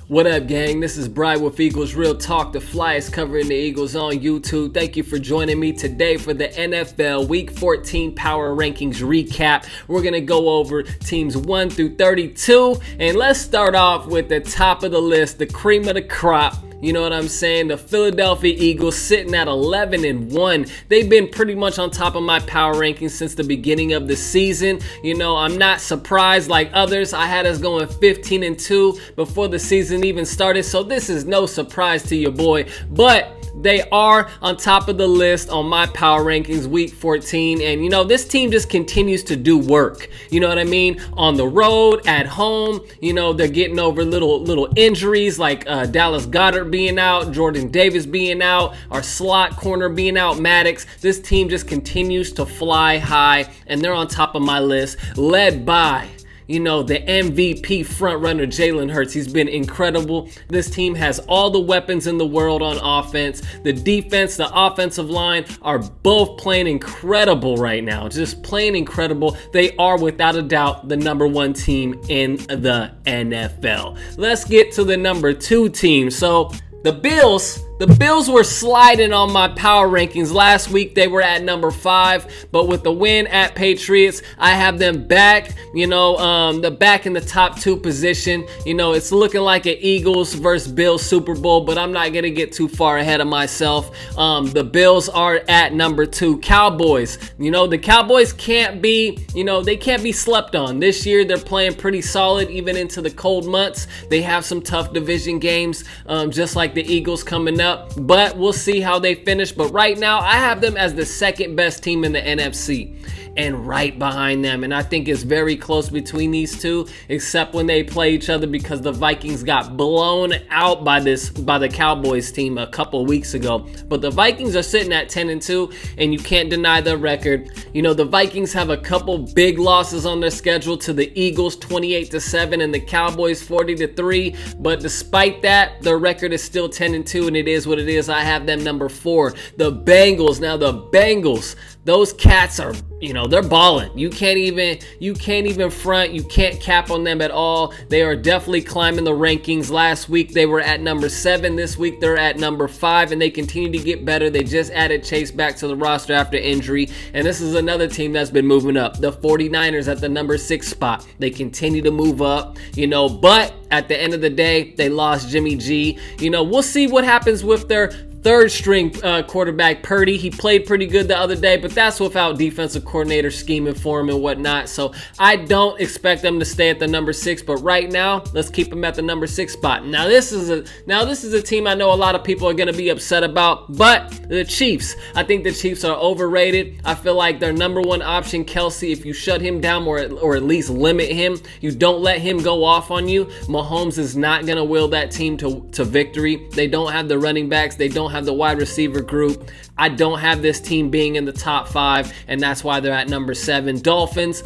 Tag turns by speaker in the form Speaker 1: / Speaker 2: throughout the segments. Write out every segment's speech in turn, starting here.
Speaker 1: What up, gang? This is Bry with Eagles Real Talk, the flyest covering the Eagles on YouTube. Thank you for joining me today for the NFL Week 14 Power Rankings Recap. We're going to go over teams 1 through 32, and let's start off with the top of the list, the cream of the crop. You know what I'm saying? The Philadelphia Eagles sitting at 11-1. They've been pretty much on top of my power rankings since the beginning of the season. You know, I'm not surprised like others. I had us going 15-2 before the season even started, so this is no surprise to your boy. But they are on top of the list on my power rankings week 14. And, you know, this team just continues to do work. You know what I mean? On the road, at home, you know, they're getting over little injuries like Dallas Goedert being out, Jordan Davis being out, our slot corner being out, Maddox. This team just continues to fly high, and they're on top of my list, led by, you know, the MVP frontrunner Jalen Hurts. He's been incredible. This team has all the weapons in the world on offense. The defense, the offensive line are both playing incredible right now. Just playing incredible. They are without a doubt the number one team in the NFL. Let's get to the number 2 team. So the Bills were sliding on my power rankings last week. They were at number 5, but with the win at Patriots, I have them back, you know, back in the top 2 position. You know, it's looking like an Eagles versus Bills Super Bowl, but I'm not going to get too far ahead of myself. The Bills are at number 2. Cowboys, you know, the Cowboys can't be, you know, they can't be slept on. This year, they're playing pretty solid even into the cold months. They have some tough division games, just like the Eagles coming up. But we'll see how they finish. But right now, I have them as the second best team in the NFC. And right behind them, and I think it's very close between these two, except when they play each other, because the Vikings got blown out by the Cowboys team a couple weeks ago. But the Vikings are sitting at 10-2, and you can't deny their record. You know, the Vikings have a couple big losses on their schedule to the Eagles, 28-7, and the Cowboys, 40-3. But despite that, their record is still 10-2, and it is what it is. I have them number 4. The Bengals. Now the Bengals, those cats are, you know, they're balling. You can't even front. You can't cap on them at all. They are definitely climbing the rankings. Last week they were at number 7. This week they're at number 5, and they continue to get better. They just added Chase back to the roster after injury, and this is another team that's been moving up. The 49ers at the number 6 spot. They continue to move up, you know, but at the end of the day, they lost Jimmy G. You know, we'll see what happens with their third string quarterback Purdy. He played pretty good the other day, but that's without defensive coordinator scheming for him and whatnot. So I don't expect them to stay at the number 6, but right now, let's keep them at the number 6 spot. Now this is a team I know a lot of people are going to be upset about, but the Chiefs. I think the Chiefs are overrated. I feel like their number 1 option, Kelsey, if you shut him down or at least limit him, you don't let him go off on you, Mahomes is not going to will that team to victory. They don't have the running backs. They don't have the wide receiver group. I don't have this team being in the top 5, and that's why they're at number 7. Dolphins,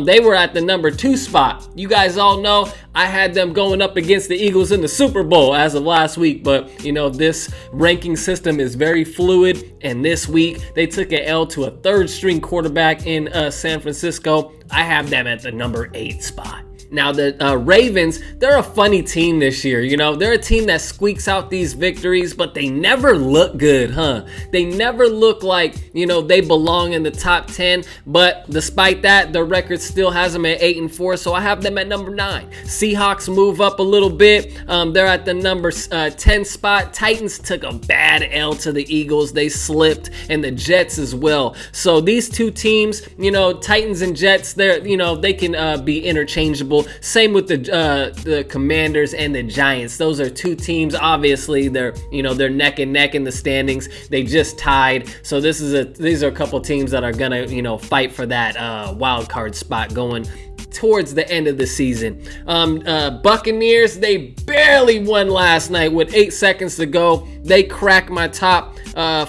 Speaker 1: they were at the number 2 spot. You guys all know I had them going up against the Eagles in the Super Bowl as of last week, but you know, this ranking system is very fluid, and this week they took an L to a third string quarterback in San Francisco. I have them at the number 8 spot. Now, the Ravens, they're a funny team this year. You know, they're a team that squeaks out these victories, but they never look good, huh? They never look like, you know, they belong in the top 10. But despite that, their record still has them at 8-4, so I have them at number 9. Seahawks move up a little bit. They're at the number 10 spot. Titans took a bad L to the Eagles. They slipped, and the Jets as well. So these two teams, you know, Titans and Jets, they're, you know, they can be interchangeable. Same with the Commanders and the Giants. Those are two teams. Obviously, they're neck and neck in the standings. They just tied. So these are a couple teams that are gonna, you know, fight for that wild card spot going towards the end of the season. Buccaneers, they barely won last night with 8 seconds to go. They cracked my top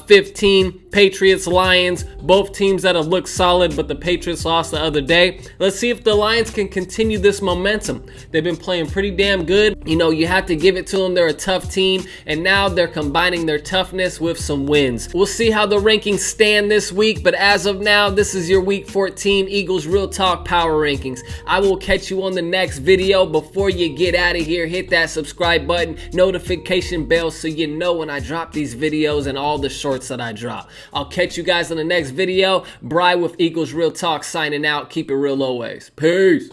Speaker 1: 15. Patriots, Lions, both teams that have looked solid, but the Patriots lost the other day. Let's see if the Lions can continue this momentum. They've been playing pretty damn good. You know, you have to give it to them. They're a tough team, and now they're combining their toughness with some wins. We'll see how the rankings stand this week, but as of now, this is your Week 14 Eagles Real Talk Power Rankings. I will catch you on the next video. Before you get out of here, hit that subscribe button, notification bell, so you know when I drop these videos and all the shorts that I drop. I'll catch you guys on the next video. Bri with Eagles Real Talk signing out. Keep it real always. Peace.